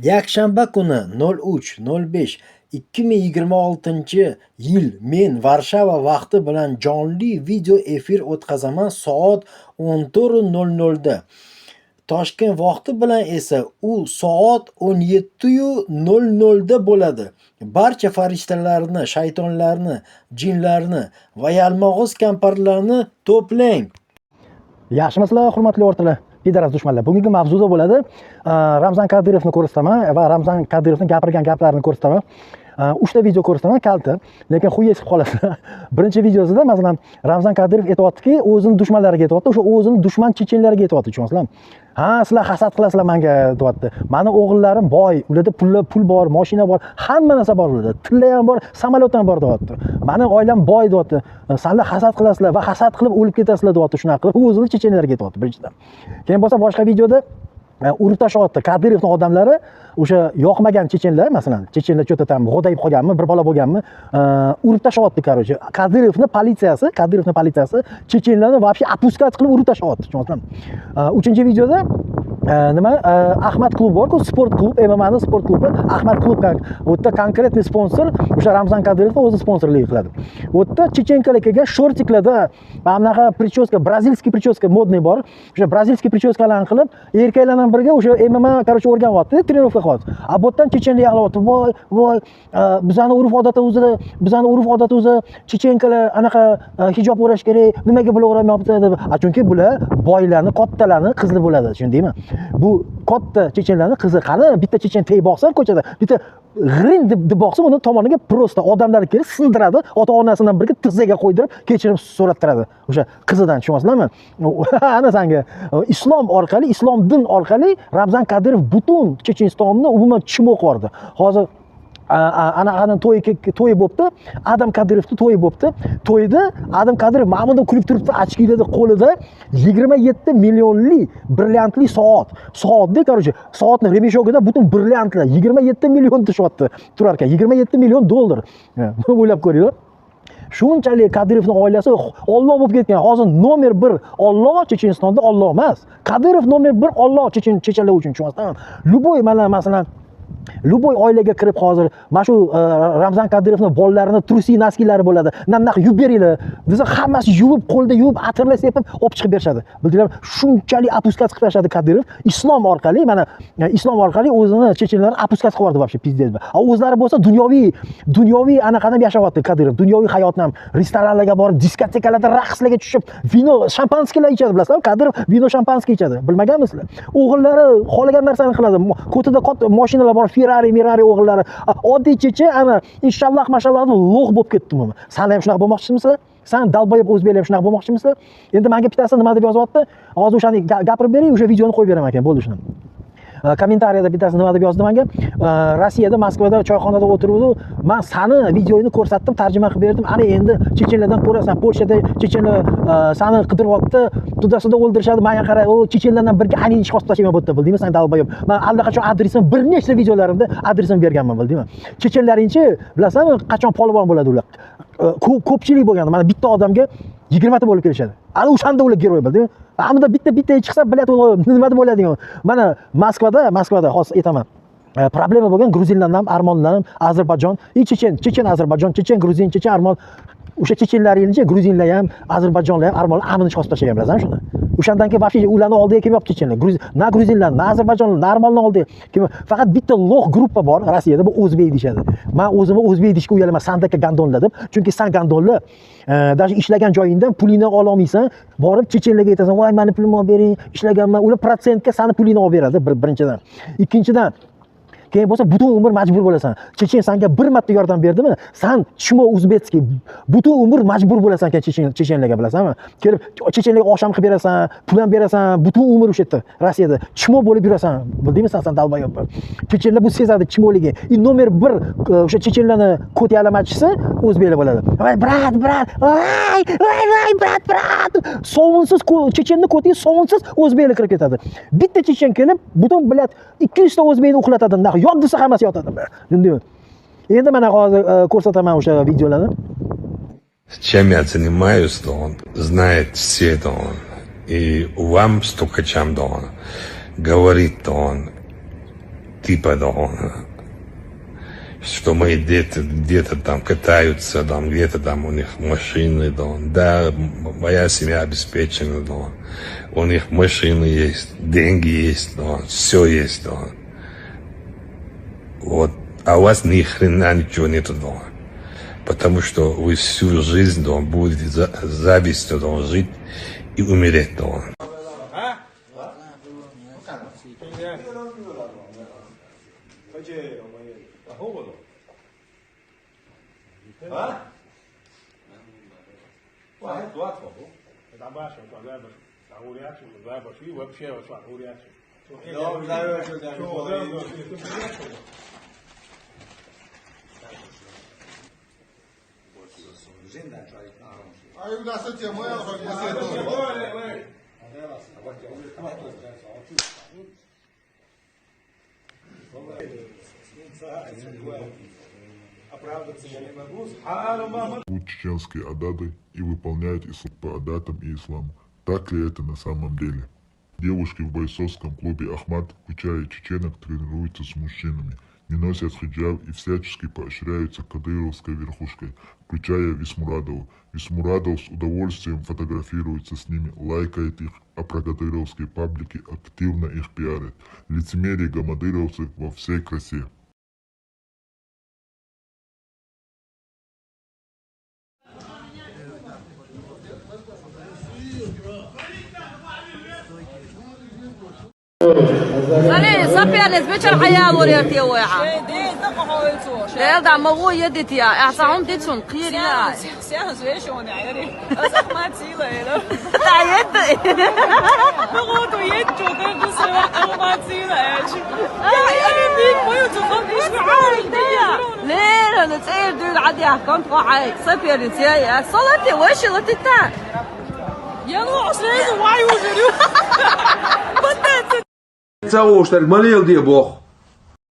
Yakshanba kuni 03.05.2026-yil men Varshava vaqti bilan jonli video efir o'tkazaman soat 14:00 da. Toshkent vaqti bilan esa u soat 17:00 da bo'ladi. Barcha farishtalarni, shaytonlarni, jinlarni va yalmog'iz kampirlarni to'plang. Yaxshimisizlar, hurmatli o'rtoqlar, pidaras dushmanlar. Bugungi mavzuda bo'ladi. Ramzan Kadirovni ko'rsataman va Ramzan Kadirovning gapirgan gaplarini ko'rsataman. 3 ta video ko'rsataman kalta, lekin xuy esib qoladi. Birinchi videosida masalan Ramzan Kadirov aytayaptiki, o'zining dushmanlariga aytayapti, o'sha o'zining dushman chechenlariga aytayapti, tushunasizlarmi? Ha, sizlar hasad qilasizlar menga deyapti. Meni o'g'illarim boy, ularda pul bor, mashina bor, hamma narsa bor ularda. Tilla ham bor, samolyot ham bor deyapti. Meni oilam boy deyapti. Sizlar hasad qilasizlar va hasad qilib o'lib ketasizlar deyapti, shunaqa qilib o'zining chechenlariga aytayapti birinchidan. Keyin bo'lsa boshqa videoda urib tashlayapti. Kadirovning odamlari o'sha yoqmagan chechenlar, masalan, chechenlar cho'ta tam g'odayib qolganmi, bir bola bo'lganmi, urib tashlayapti, короче. Kadirovning politsiyasi chechenlarni вообще опускать qilib urib tashlayapti, tushunasizlarmi? 3-videoda nima Ahmad klub bor-ku, sport klub, MMA'ning sport klubi, Ahmad klub u yerda konkretniy sponsor o'sha Ramzan Kadirovning o'zi sponsorlik qiladi. U yerda chechenkalar kelgan shortiklarda bunaqa prichoska, brazilskiy prichoska modniy bor. O'sha brazilskiy prichoskalarni qilib, erkaklar bilan birga o'sha MMA короче o'rganyapti, trenirovka qilyapti. A bu yerdan chechenlar yig'layapti. Voy, bizani urf odatimiz chechenkalar anaqa hijob o'rash kerak, nimaga bular o'ramayapti deb. Chunki bular boylarni, kattalarni qizli bo'ladi, tushundingmi? Bu katta chechenlarning qizi qani bitta chechen tey boqsa ko'chada, bitta g'rin deb boqsa uni tomoniga prosta odamlar kelib sindiradi, ota-onasidan birga tizzaga qo'ydirib kechirim so'rattiradi. O'sha qizidan, tushunasizlarmi? Ana senga islom orqali, islom din orqali Ramzan Kadirov butun Chechenistonni umuman tushmoq bordi. Hozir ana to'yi bo'libdi. Adam Kadirovning to'yi bo'libdi. To'yda Adam Kadirov Mahmudov kulib turibdi, ochkilarda qo'lida 27 millionlik brilliantli soat. Soatda, короче, soatning remeshogida butun brilliantlar 27 million tushyapti. Turar ekan, 27 million dollar. O'ylab ko'ringlar. Shunchalik Kadirovning oilasi Alloh bo'lib ketgan. Hozir nomer 1 Alloh Chechenistonda Alloh emas. Kadirov nomer 1 Alloh chechenlar uchun, tushunasizlarmi? Luboy masalan Luboy oilaga kirib hozir mana shu Ramzan Kadirovning bolalarini trusi naskilari bo'ladi. Namnaq yuvib beringlar desa, hammasi yuvib, qo'lda yuvib, atirla sepib, olib chiqib berishadi. Bildinglarmi? Shunchalik опускать qilib tashladi Kadirov. Islom orqali, mana islom orqali o'zini chechenlarni опускать qilib yubordi вообще, pizdez. O'zlari bo'lsa dunyoviy anaqadan yashayapti Kadirov. Dunyoviy hayotni ham restoranlarga borib, diskotekalarda raqslarga tushib, vino, shampanskilar ichadi, bilasizlar? Kadirov vino, shampanskiy ichadi. Bilmaganmisizlar? O'g'illari xohlagan narsani qiladi. Ko'tida katta mashinalar bor, Ferrari o'g'illari. Oddiy chechen ana inshaalloh mashalloh lo'g' bo'lib ketdimi? San ham shunaqa bo'lmoqchimisizlar? San dalboyib o'zbeklar ham shunaqa bo'lmoqchimisizlar? Endi menga bittasi nima deb yozyapti? Hozir o'shani gapirib bering, o'sha videoni qo'yib beraman ekan, bo'ldi shuni. Kommentariyada bittasi nima deb yozdi menga? Rossiyada, Moskvada choyxonada o'tiruvdi. Men sani videoyini ko'rsatdim, tarjima qilib berdim. Ana endi chechenlardan ko'rasan, Polshada chechenlar sani qidiryapti, tudasida o'ldirishadi. Menga qara, u chechenlardan birga ani ish qosib tashlayman bo'pti, bildingmi? Sen dalboyib. Men allaqachon adresim bir nechta videolarimda adresim berganman, bildingmi? Chechenlaringchi, bilasanmi, qachon polvon bo'ladi ular? Ko'pchilik bo'lganda, mana bitta odamga 20 ta bo'lib kelishadi. Ana o'shanda ular giroy, bildingmi? Ammo bitta chiqsa biladi nima deb o'yladi. Mana Moskvada hozir aytaman. Problema bo'lgan gruzinlardan ham, armonlardan ham, Ozarbayjon, chechen Ozarbayjon, chechen gruzin, chechen armon. O'sha chechenlaringcha gruzinlar ham, Ozarbayjonlar ham, armonlar amini chiqib tashlagan, bilasizmi shuni? O'shandan keyin вообще ularning oldiga kelmayapti chechenlar. Na gruzinlar, na Ozarbayjonlar, na armonlar oldiga kelmayapti. Faqat bitta lo'g' gruppa bor Rossiyada, bu o'zbek deyshadi. Men o'zimni o'zbek deyishga uyalaman, sandaka gandonlar deb. Chunki san gandonlar даже ishlagan joyingdan pulingni ola olmaysan, borib chechenlarga aytasan, "Voy, meni pulimni olib bering, ishlaganman." Ular protsentga seni pulingni olib beradi, birinchidan. Ikkinchidan, keyin bo'lsa butun umr majbur bo'lasan. Chechen senga bir marta yordam berdimi? Sen chimo o'zbekskiy butun umr majbur bo'lasan chechenlarga, bilasizmi? Kelib chechenlarga osham qilib berasan, pul ham berasan, butun umr o'sha yerda Rossiyada chimo bo'lib yurasan. Bildingmi sen dalboyob? Chechenlar bu sezadi chimoligi. Nomer 1 o'sha chechenlarning kod yalamachisi o'zbeklar bo'ladi. Voy brat, voy brat. Sovunsiz chechenning kodiga sovunsiz o'zbeklar kirib ketadi. Bitta chechen kelib, butun bilat 200 ta o'zbekni uxlatadi. Yod desa hammasi yotadi. Tushundingmi? Endi mana hozir ko'rsataman o'sha videolarni. Чем я занимаюсь, то он знает все, то он. И вам стукачам, то он. Говорит, то он. типа, да, что мои дети где-то там катаются, там, где-то там у них машины, да, моя семья обеспечена, да, у них машины есть, деньги есть, да, все есть, да. Вот, а у вас ни хрена ничего нету, да. Потому что вы всю жизнь, да, будете завистью, да, жить и умереть, да. Будут чеченские адаты и выполняют ислам по адатам и исламу. Так ли это на самом деле? Девушки в бойцовском клубе «Ахмат», включая чеченок, тренируются с мужчинами, не носят хиджаб и всячески поощряются кадыровской верхушкой, включая Висмурадову. Висмурадов с удовольствием фотографируется с ними, лайкает их, а прокадыровские паблики активно их пиарят. Лицемерие гамадыровцев во всей красе. صلي صبي أنا سبيشال حياة وريتي ويا لا يلدع مغو يدتي يا أعصام ديتون قير يا现在最凶的有点，而且妈鸡来了， لا يد 我都也觉得就是我妈鸡来了，呀，你我有做到你是爱的呀， ليه أنا تسير دول عادي أحكام تقعي صبي أنا تيا صلتي وش اللي تتا 杨老师是哇哟这就，不得这。 Цауштар молил Бог.